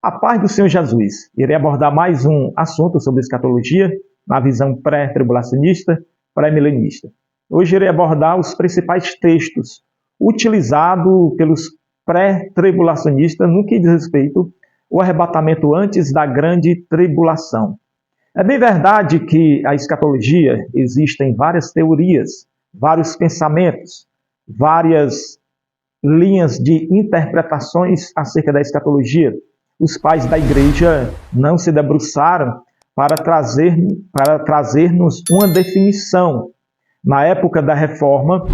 A paz do Senhor Jesus. Irei abordar mais um assunto sobre escatologia, na visão pré-tribulacionista, pré-milenista. Hoje irei abordar os principais textos utilizados pelos pré-tribulacionistas no que diz respeito ao arrebatamento antes da grande tribulação. É bem verdade que a escatologia existem várias teorias, vários pensamentos, várias linhas de interpretações acerca da escatologia. Os pais da igreja não se debruçaram para trazer-nos uma definição. Na época da reforma,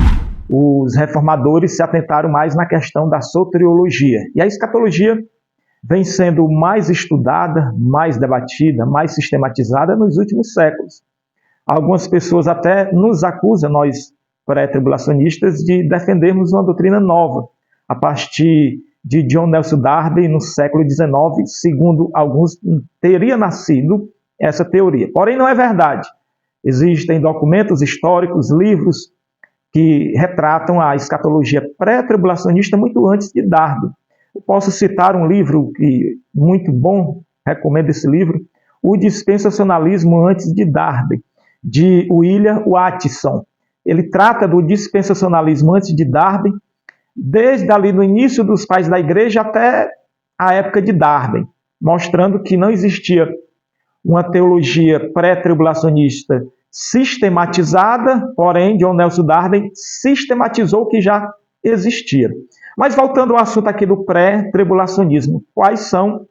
os reformadores se atentaram mais na questão da soteriologia. E a escatologia vem sendo mais estudada, mais debatida, mais sistematizada nos últimos séculos. Algumas pessoas até nos acusam, nós pré-tribulacionistas, de defendermos uma doutrina nova, a partir de John Nelson Darby, no século XIX, segundo alguns, teria nascido essa teoria. Porém, não é verdade. Existem documentos históricos, livros, que retratam a escatologia pré-tribulacionista muito antes de Darby. Eu posso citar um livro muito bom, recomendo esse livro, O Dispensacionalismo Antes de Darby, de William Watson. Ele trata do dispensacionalismo antes de Darby, desde ali no início dos pais da igreja até a época de Darby, mostrando que não existia uma teologia pré-tribulacionista sistematizada, porém John Nelson Darby sistematizou o que já existia. Mas voltando ao assunto aqui do pré-tribulacionismo, quais são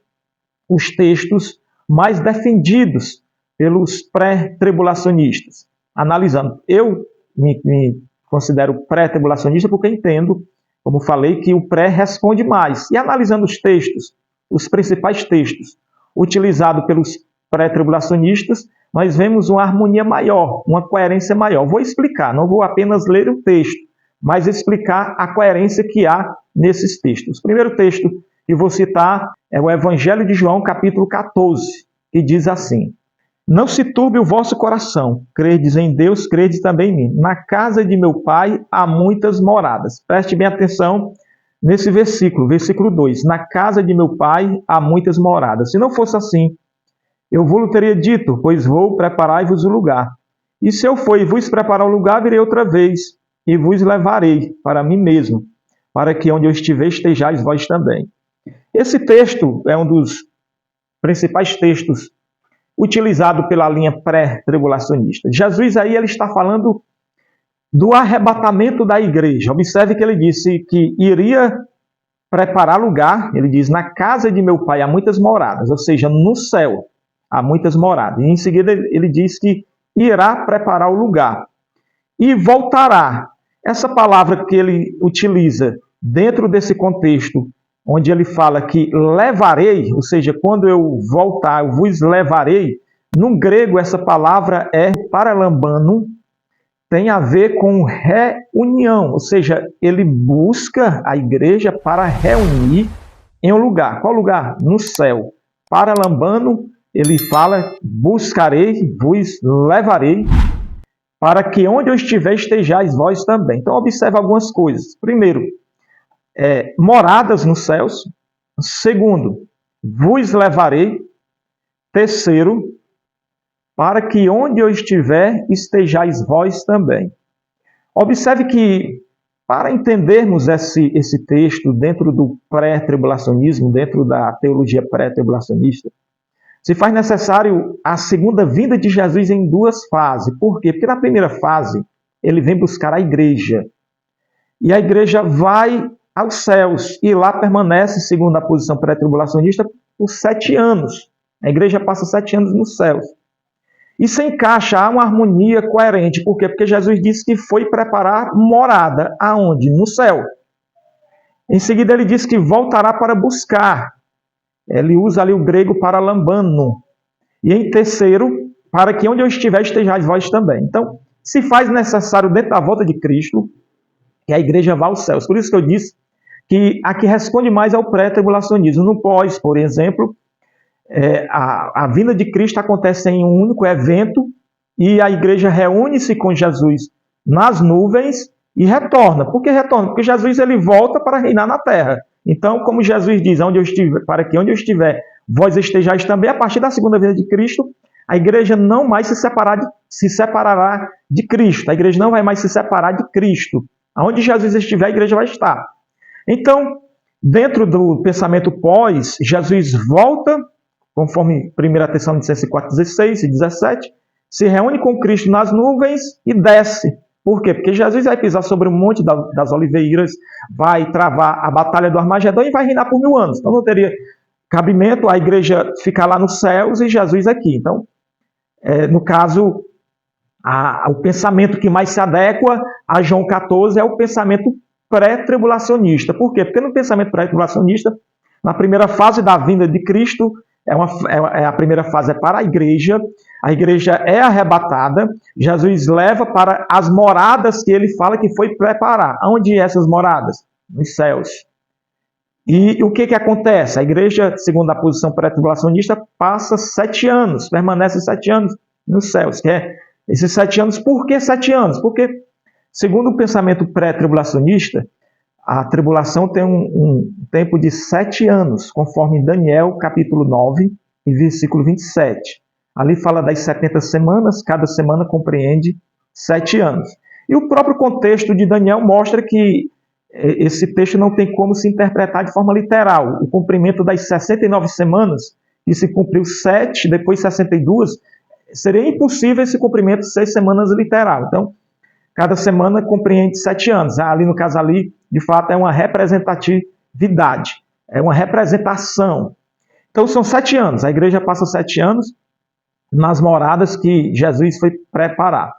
os textos mais defendidos pelos pré-tribulacionistas? Analisando, eu me considero pré-tribulacionista porque entendo, como falei, que o pré responde mais. E analisando os textos, os principais textos utilizados pelos pré-tribulacionistas, nós vemos uma harmonia maior, uma coerência maior. Vou explicar, não vou apenas ler o texto, mas explicar a coerência que há nesses textos. O primeiro texto que vou citar é o Evangelho de João, capítulo 14, que diz assim: Não se turbe o vosso coração, credes em Deus, credes também em mim. Na casa de meu Pai há muitas moradas. Preste bem atenção nesse versículo, versículo 2. Na casa de meu Pai há muitas moradas. Se não fosse assim, eu vos teria dito, pois vou preparar-vos o lugar. E se eu for e vos preparar o lugar, virei outra vez, e vos levarei para mim mesmo, para que onde eu estiver estejais vós também. Esse texto é um dos principais textos utilizado pela linha pré-tribulacionista. Jesus aí ele está falando do arrebatamento da igreja. Observe que ele disse que iria preparar lugar, ele diz, na casa de meu Pai há muitas moradas, ou seja, no céu há muitas moradas. E em seguida ele diz que irá preparar o lugar e voltará. Essa palavra que ele utiliza dentro desse contexto, onde ele fala que levarei, ou seja, quando eu voltar, eu vos levarei, no grego essa palavra é paralambano, tem a ver com reunião, ou seja, ele busca a igreja para reunir em um lugar. Qual lugar? No céu. Paralambano, ele fala, buscarei, vos levarei, para que onde eu estiver estejais vós também. Então, observe algumas coisas. Primeiro, moradas nos céus. Segundo, vos levarei. Terceiro, para que onde eu estiver estejais vós também. Observe que, para entendermos esse texto dentro do pré-tribulacionismo, dentro da teologia pré-tribulacionista, se faz necessário a segunda vinda de Jesus em duas fases. Por quê? Porque na primeira fase, ele vem buscar a igreja. E a igreja vai aos céus e lá permanece, segundo a posição pré-tribulacionista, por 7 anos. A igreja passa 7 anos nos céus. E se encaixa, há uma harmonia coerente. Por quê? Porque Jesus disse que foi preparar morada. Aonde? No céu. Em seguida ele diz que voltará para buscar. Ele usa ali o grego paralambano. E em terceiro, para que onde eu estiver estejais vós também. Então, se faz necessário dentro da volta de Cristo que a igreja vá aos céus. Por isso que eu disse que a que responde mais ao pré-tribulacionismo. No pós, por exemplo, a vinda de Cristo acontece em um único evento e a igreja reúne-se com Jesus nas nuvens e retorna. Por que retorna? Porque Jesus ele volta para reinar na terra. Então, como Jesus diz, onde eu estiver, para que onde eu estiver, vós estejais também, a partir da segunda vinda de Cristo, a igreja não mais se separará de Cristo. A igreja não vai mais se separar de Cristo. Aonde Jesus estiver, a igreja vai estar. Então, dentro do pensamento pós, Jesus volta, conforme 1 Tessalonicenses 4:16 e 17, se reúne com Cristo nas nuvens e desce. Por quê? Porque Jesus vai pisar sobre o Monte das Oliveiras, vai travar a batalha do Armagedon e vai reinar por 1000 anos. Então não teria cabimento a igreja ficar lá nos céus e Jesus aqui. Então, no caso, o pensamento que mais se adequa a João 14 é o pensamento pré-tribulacionista. Por quê? Porque no pensamento pré-tribulacionista, na primeira fase da vinda de Cristo, a primeira fase é para a igreja é arrebatada, Jesus leva para as moradas que ele fala que foi preparar. Onde essas moradas? Nos céus. E o que acontece? A igreja, segundo a posição pré-tribulacionista, passa 7 anos, permanece 7 anos nos céus. Que é esses 7 anos, por que 7 anos? Porque, segundo o pensamento pré-tribulacionista, a tribulação tem um tempo de 7 anos, conforme Daniel, capítulo 9, e versículo 27. Ali fala das 70 semanas, cada semana compreende 7 anos. E o próprio contexto de Daniel mostra que esse texto não tem como se interpretar de forma literal. O cumprimento das 69 semanas, que se cumpriu 7, depois 62, seria impossível esse cumprimento de 6 semanas literal. Então, cada semana compreende 7 anos. Ali, no caso ali, de fato, é uma representatividade, é uma representação. Então, são 7 anos. A igreja passa 7 anos nas moradas que Jesus foi preparar.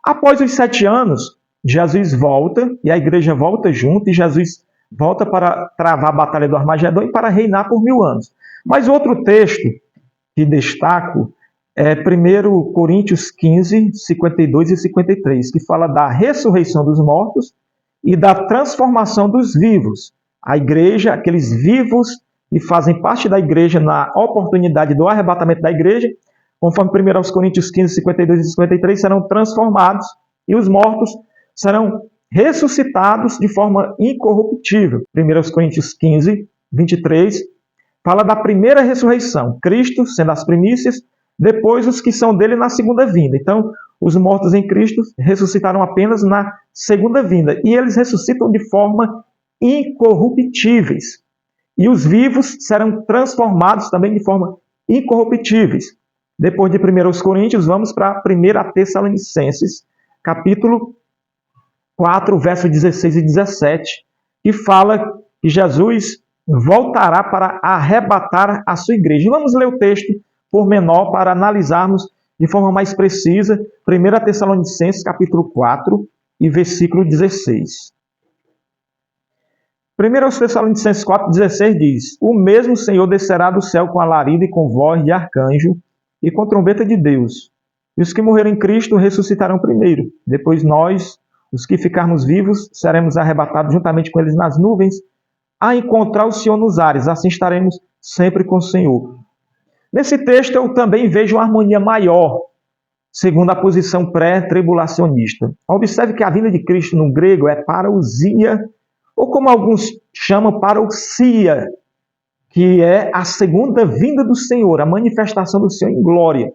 Após os 7 anos, Jesus volta, e a igreja volta junto, e Jesus volta para travar a batalha do Armagedon e para reinar por 1000 anos. Mas outro texto que destaco é 1 Coríntios 15, 52 e 53, que fala da ressurreição dos mortos e da transformação dos vivos. A igreja, aqueles vivos que fazem parte da igreja na oportunidade do arrebatamento da igreja, conforme 1 Coríntios 15, 52 e 53, serão transformados e os mortos serão ressuscitados de forma incorruptível. 1 Coríntios 15, 23, fala da primeira ressurreição. Cristo sendo as primícias, depois os que são dele na segunda vinda. Então, os mortos em Cristo ressuscitaram apenas na segunda vinda. E eles ressuscitam de forma incorruptíveis. E os vivos serão transformados também de forma incorruptíveis. Depois de 1 Coríntios, vamos para 1 Tessalonicenses, capítulo 4, versos 16 e 17, que fala que Jesus voltará para arrebatar a sua igreja. Vamos ler o texto por menor para analisarmos de forma mais precisa 1 Tessalonicenses, capítulo 4 e versículo 16. 1 Tessalonicenses 4,16 diz: O mesmo Senhor descerá do céu com alarido e com voz de arcanjo e com trombeta de Deus. E os que morreram em Cristo ressuscitarão primeiro. Depois nós, os que ficarmos vivos, seremos arrebatados juntamente com eles nas nuvens, a encontrar o Senhor nos ares. Assim estaremos sempre com o Senhor. Nesse texto eu também vejo uma harmonia maior, segundo a posição pré-tribulacionista. Observe que a vinda de Cristo no grego é parousia, ou como alguns chamam, parousia, que é a segunda vinda do Senhor, a manifestação do Senhor em glória.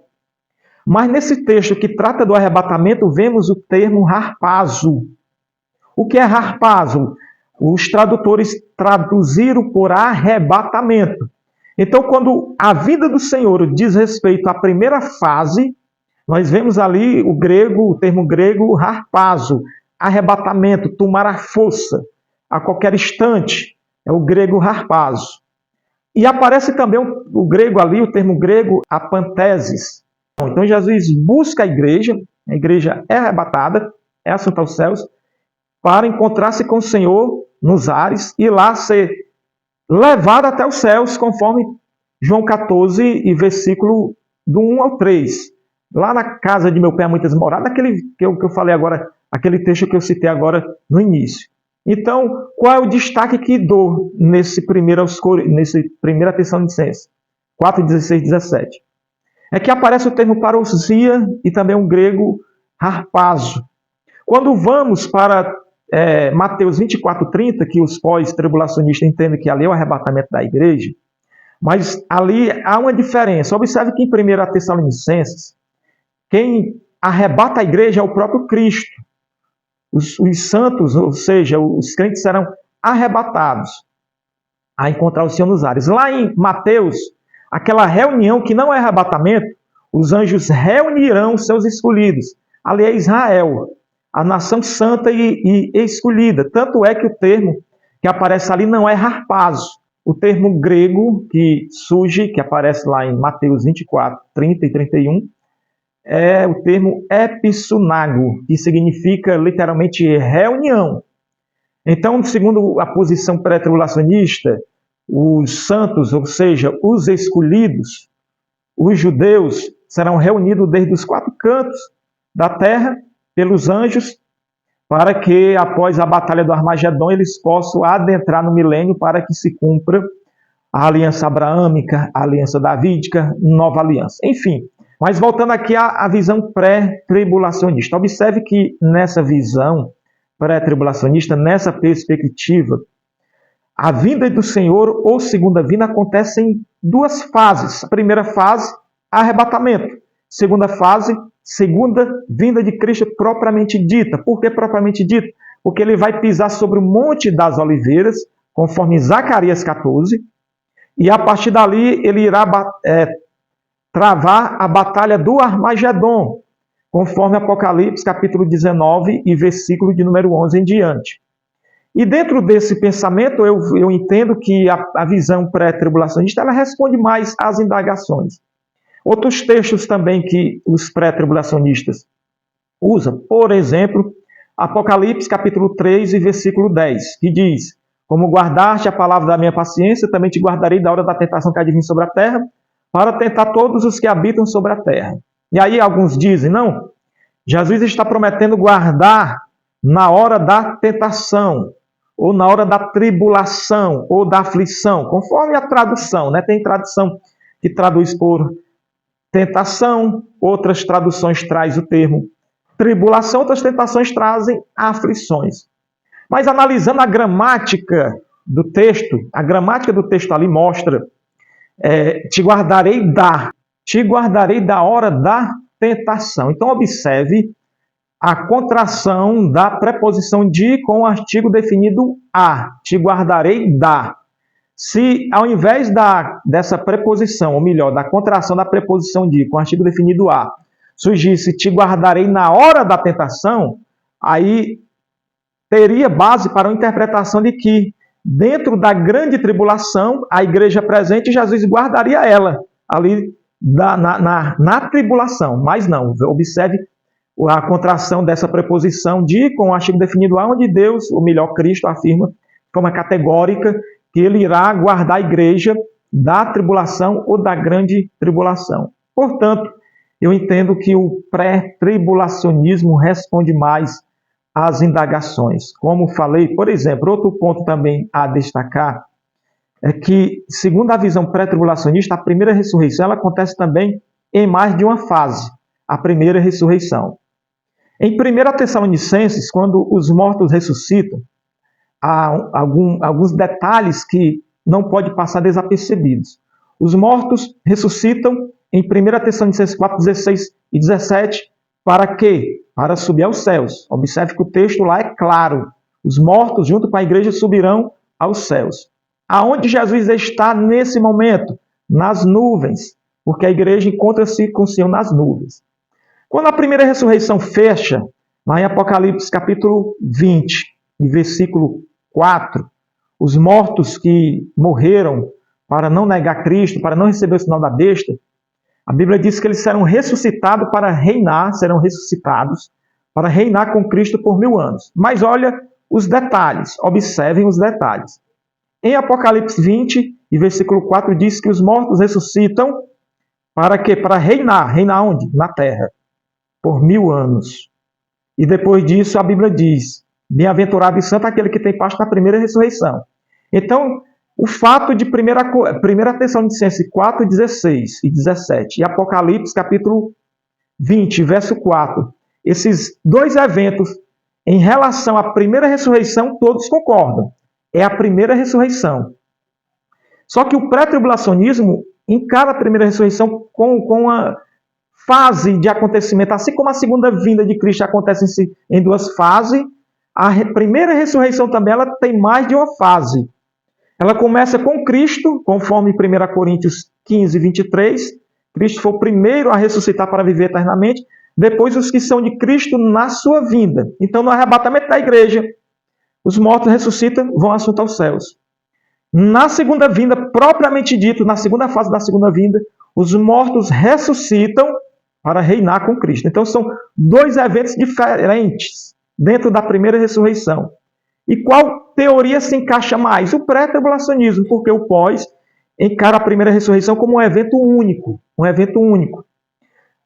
Mas nesse texto que trata do arrebatamento, vemos o termo harpazo. O que é harpazo? Os tradutores traduziram por arrebatamento. Então, quando a vinda do Senhor diz respeito à primeira fase, nós vemos ali o termo grego harpazo, arrebatamento, tomar a força, a qualquer instante, é o grego harpazo. E aparece também o grego ali, o termo grego apantesis. Então Jesus busca a igreja é arrebatada, é assunta aos céus, para encontrar-se com o Senhor nos ares e lá ser levado até os céus, conforme João 14 e versículo do 1 ao 3. Lá na casa de meu Pai há muitas moradas, aquele que eu falei agora, aquele texto que eu citei agora no início. Então, qual é o destaque que dou nesse 1 Tessalonicenses 4, 16, 17? É que aparece o termo parousia e também o grego harpazo. Quando vamos para Mateus 24:30, que os pós-tribulacionistas entendem que ali é o arrebatamento da igreja, mas ali há uma diferença. Observe que em 1 Tessalonicenses, quem arrebata a igreja é o próprio Cristo. Os santos, ou seja, os crentes serão arrebatados a encontrar o Senhor nos ares. Lá em Mateus, aquela reunião que não é arrebatamento, os anjos reunirão seus escolhidos. Ali é Israel, a nação santa e escolhida. Tanto é que o termo que aparece ali não é harpazo. O termo grego que surge, que aparece lá em Mateus 24, 30 e 31, é o termo epissunago, que significa literalmente reunião. Então, segundo a posição pré-tribulacionista, os santos, ou seja, os escolhidos, os judeus, serão reunidos desde os 4 cantos da terra pelos anjos, para que após a batalha do Armagedon eles possam adentrar no milênio para que se cumpra a aliança abraâmica, a aliança davídica, nova aliança. Enfim, mas voltando aqui à visão pré-tribulacionista. Observe que nessa visão pré-tribulacionista, nessa perspectiva, a vinda do Senhor ou segunda vinda acontece em 2 fases. A primeira fase, arrebatamento. Segunda fase, segunda vinda de Cristo propriamente dita. Por que propriamente dita? Porque ele vai pisar sobre o Monte das Oliveiras, conforme Zacarias 14, e a partir dali ele irá travar a batalha do Armagedon, conforme Apocalipse capítulo 19 e versículo de número 11 em diante. E dentro desse pensamento eu entendo que a visão pré-tribulacionista ela responde mais às indagações. Outros textos também que os pré-tribulacionistas usam, por exemplo, Apocalipse capítulo 3 e versículo 10, que diz: como guardaste a palavra da minha paciência, também te guardarei da hora da tentação que há de vir sobre a terra, para tentar todos os que habitam sobre a terra. E aí alguns dizem, não, Jesus está prometendo guardar na hora da tentação, ou na hora da tribulação, ou da aflição, conforme a tradução, né? Tem tradução que traduz por tentação, outras traduções trazem o termo tribulação, outras tentações trazem aflições. Mas analisando a gramática do texto ali mostra te guardarei da hora da tentação. Então observe a contração da preposição de com o artigo definido a, te guardarei da. Se ao invés dessa preposição, ou melhor, da contração da preposição de com o artigo definido a, surgisse te guardarei na hora da tentação, aí teria base para uma interpretação de que dentro da grande tribulação, a igreja presente, Jesus guardaria ela ali na tribulação. Mas não, observe a contração dessa preposição de com o artigo definido a, onde Deus, ou melhor, Cristo, afirma de forma categórica que ele irá guardar a igreja da tribulação ou da grande tribulação. Portanto, eu entendo que o pré-tribulacionismo responde mais às indagações. Como falei, por exemplo, outro ponto também a destacar é que, segundo a visão pré-tribulacionista, a primeira ressurreição ela acontece também em mais de uma fase, a primeira ressurreição. Em 1 Tessalonicenses, quando os mortos ressuscitam, há alguns detalhes que não podem passar desapercebidos. Os mortos ressuscitam em 1 Tessalonicenses 4, 16 e 17, para quê? Para subir aos céus. Observe que o texto lá é claro. Os mortos, junto com a igreja, subirão aos céus. Aonde Jesus está nesse momento? Nas nuvens, porque a igreja encontra-se com o Senhor nas nuvens. Quando a primeira ressurreição fecha, lá em Apocalipse capítulo 20, versículo 4, os mortos que morreram para não negar Cristo, para não receber o sinal da besta, a Bíblia diz que eles serão ressuscitados para reinar, serão ressuscitados para reinar com Cristo por 1000 anos. Mas olha os detalhes, observem os detalhes. Em Apocalipse 20, e versículo 4, diz que os mortos ressuscitam para quê? Para reinar. Reinar onde? Na terra. Por 1000 anos. E depois disso a Bíblia diz, bem-aventurado e santo aquele que tem parte na primeira ressurreição. Então, o fato de 1 Tessalonicenses 4, 16 e 17 e Apocalipse capítulo 20, verso 4, esses dois eventos Em relação à primeira ressurreição, todos concordam. É a primeira ressurreição. Só que o pré-tribulacionismo encara a primeira ressurreição com a fase de acontecimento, assim como a segunda vinda de Cristo acontece em duas fases, a primeira ressurreição também ela tem mais de uma fase. Ela começa com Cristo, conforme 1 Coríntios 15, 23. Cristo foi o primeiro a ressuscitar para viver eternamente. Depois, os que são de Cristo na sua vinda. Então, no arrebatamento da igreja, os mortos ressuscitam, vão assunto aos céus. Na segunda vinda, propriamente dito, na segunda fase da segunda vinda, os mortos ressuscitam para reinar com Cristo. Então, são dois eventos diferentes dentro da primeira ressurreição. E qual teoria se encaixa mais? O pré-tribulacionismo, porque o pós encara a primeira ressurreição como um evento único. Um evento único.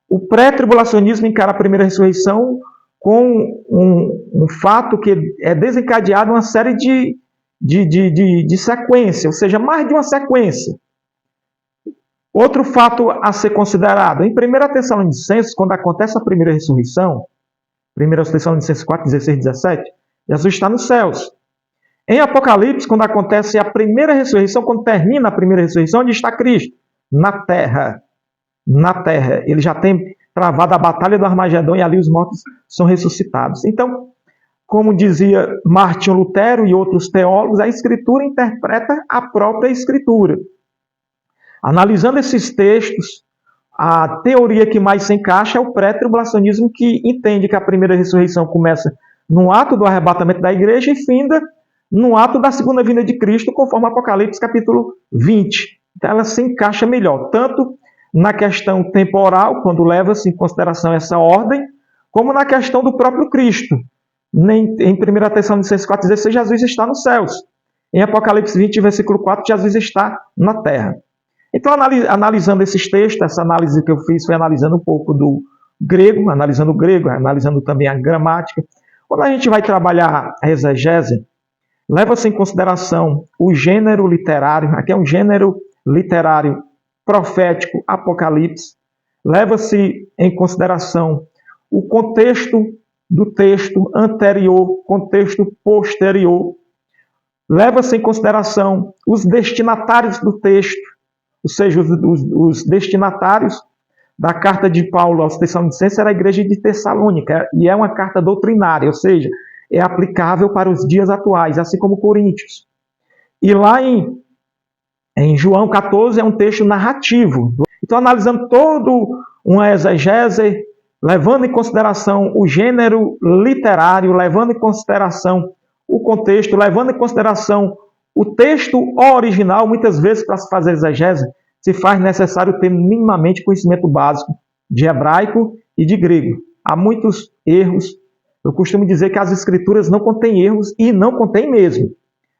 O pré-tribulacionismo encara a primeira ressurreição com um fato que é desencadeado uma série de sequência, ou seja, mais de uma sequência. Outro fato a ser considerado, em 1 Tessalonicenses, quando acontece a primeira ressurreição, 1 Tessalonicenses 4, 16, 17, Jesus está nos céus. Em Apocalipse, quando acontece a primeira ressurreição, quando termina a primeira ressurreição, onde está Cristo? Na terra. Na terra. Ele já tem travado a batalha do Armagedon e ali os mortos são ressuscitados. Então, como dizia Martinho Lutero e outros teólogos, a Escritura interpreta a própria Escritura. Analisando esses textos, a teoria que mais se encaixa é o pré-tribulacionismo, que entende que a primeira ressurreição começa no ato do arrebatamento da igreja e finda no ato da segunda vinda de Cristo, conforme Apocalipse capítulo 20. Então ela se encaixa melhor, tanto na questão temporal, quando leva-se em consideração essa ordem, como na questão do próprio Cristo. Em 1 Tessalonicenses 4,16, Jesus está nos céus. Em Apocalipse 20, versículo 4, Jesus está na terra. Então, analisando esses textos, essa análise que eu fiz foi analisando um pouco do grego, analisando também a gramática. Quando a gente vai trabalhar a exegese, leva-se em consideração o gênero literário, aqui é um gênero literário profético, Apocalipse. Leva-se em consideração o contexto do texto anterior, contexto posterior. Leva-se em consideração os destinatários do texto, ou seja, os destinatários da carta de Paulo aos Tessalonicenses era a igreja de Tessalônica, e é uma carta doutrinária, ou seja, é aplicável para os dias atuais, assim como Coríntios. E lá em João 14 é um texto narrativo. Então, analisando todo uma exegese, levando em consideração o gênero literário, levando em consideração o contexto, levando em consideração o texto original, muitas vezes para se fazer exegese, se faz necessário ter minimamente conhecimento básico de hebraico e de grego. Há muitos erros. Eu costumo dizer que as escrituras não contêm erros e não contêm mesmo.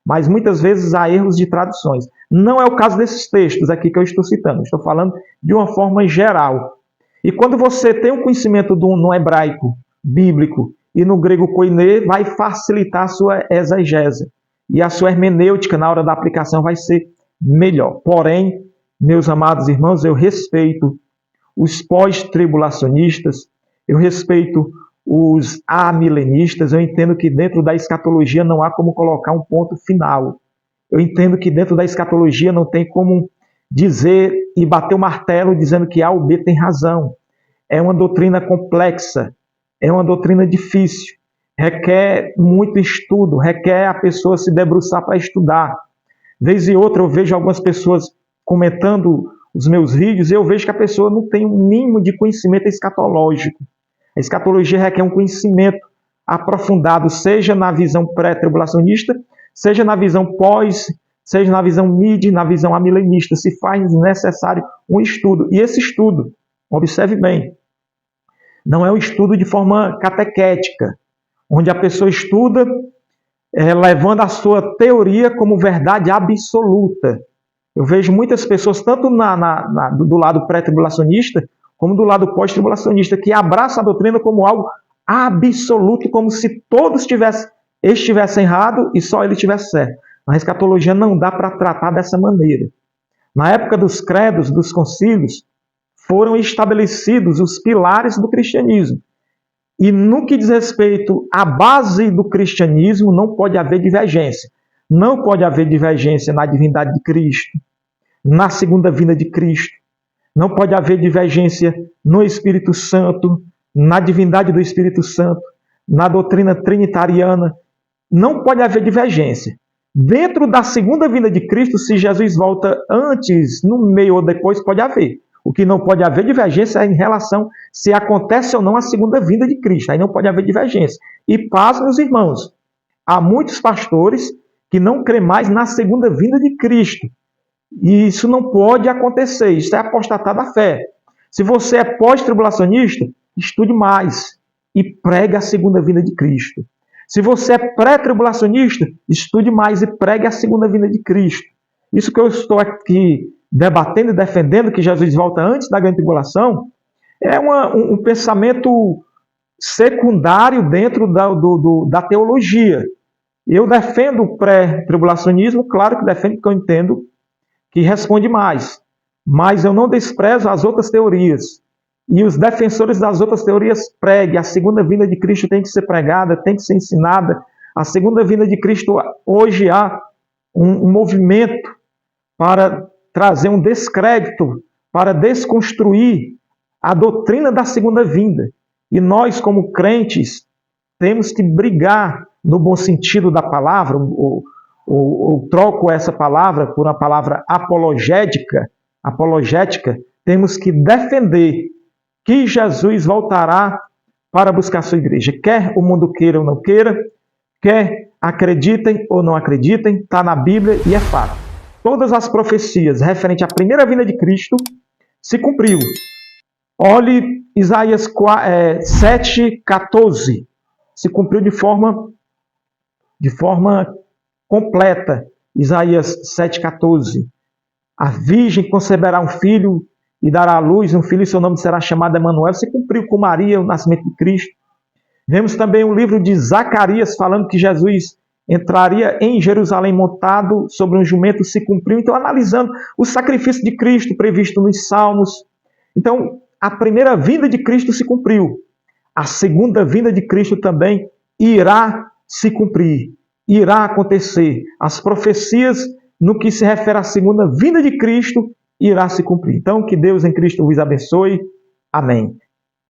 Mas muitas vezes há erros de traduções. Não é o caso desses textos aqui que eu estou citando. Estou falando de uma forma geral. E quando você tem um conhecimento no hebraico bíblico e no grego koiné, vai facilitar a sua exegese. E a sua hermenêutica na hora da aplicação vai ser melhor. Porém, meus amados irmãos, eu respeito os pós-tribulacionistas, eu respeito os amilenistas, eu entendo que dentro da escatologia não há como colocar um ponto final. Eu entendo que dentro da escatologia não tem como dizer e bater o martelo dizendo que A ou B tem razão. É uma doutrina complexa, é uma doutrina difícil, requer muito estudo, requer a pessoa se debruçar para estudar. Vez e outra eu vejo algumas pessoas comentando os meus vídeos e eu vejo que a pessoa não tem um mínimo de conhecimento escatológico. A escatologia requer um conhecimento aprofundado, seja na visão pré-tribulacionista, seja na visão pós, seja na visão mid, na visão amilenista. Se faz necessário um estudo. E esse estudo, observe bem, não é um estudo de forma catequética, onde a pessoa estuda levando a sua teoria como verdade absoluta. Eu vejo muitas pessoas, tanto do lado pré-tribulacionista, como do lado pós-tribulacionista, que abraçam a doutrina como algo absoluto, como se todos estivessem errados e só ele estivesse certo. A escatologia não dá para tratar dessa maneira. Na época dos credos, dos concílios, foram estabelecidos os pilares do cristianismo. E no que diz respeito à base do cristianismo, não pode haver divergência. Não pode haver divergência na divindade de Cristo, na segunda vinda de Cristo. Não pode haver divergência no Espírito Santo, na divindade do Espírito Santo, na doutrina trinitariana. Não pode haver divergência. Dentro da segunda vinda de Cristo, se Jesus volta antes, no meio ou depois, pode haver. O que não pode haver divergência é em relação se acontece ou não a segunda vinda de Cristo. Aí não pode haver divergência. E paz, meus irmãos, há muitos pastores que não crê mais na segunda vinda de Cristo. E isso não pode acontecer, isso é apostatar da fé. Se você é pós-tribulacionista, estude mais e pregue a segunda vinda de Cristo. Se você é pré-tribulacionista, estude mais e pregue a segunda vinda de Cristo. Isso que eu estou aqui debatendo e defendendo, que Jesus volta antes da grande tribulação, é um pensamento secundário dentro da teologia. Eu defendo o pré-tribulacionismo, claro que defendo porque eu entendo que responde mais, mas eu não desprezo as outras teorias. E os defensores das outras teorias preguem, a segunda vinda de Cristo tem que ser pregada, tem que ser ensinada. A segunda vinda de Cristo, hoje há um movimento para trazer um descrédito, para desconstruir a doutrina da segunda vinda. E nós, como crentes, temos que brigar no bom sentido da palavra, ou troco essa palavra por uma palavra apologética, temos que defender que Jesus voltará para buscar a sua igreja. Quer o mundo queira ou não queira, quer acreditem ou não acreditem, está na Bíblia e é fato. Todas as profecias referentes à primeira vinda de Cristo se cumpriu. Olhe Isaías 7,14. Se cumpriu de forma completa. Isaías 7,14. A virgem conceberá um filho e dará à luz um filho, e seu nome será chamado Emanuel. Se cumpriu com Maria o nascimento de Cristo. Vemos também o livro de Zacarias falando que Jesus entraria em Jerusalém montado sobre um jumento, se cumpriu. Então, analisando o sacrifício de Cristo previsto nos Salmos. Então, a primeira vinda de Cristo se cumpriu. A segunda vinda de Cristo também irá se cumprir, irá acontecer. As profecias no que se refere à segunda vinda de Cristo irá se cumprir. Então, que Deus em Cristo vos abençoe. Amém.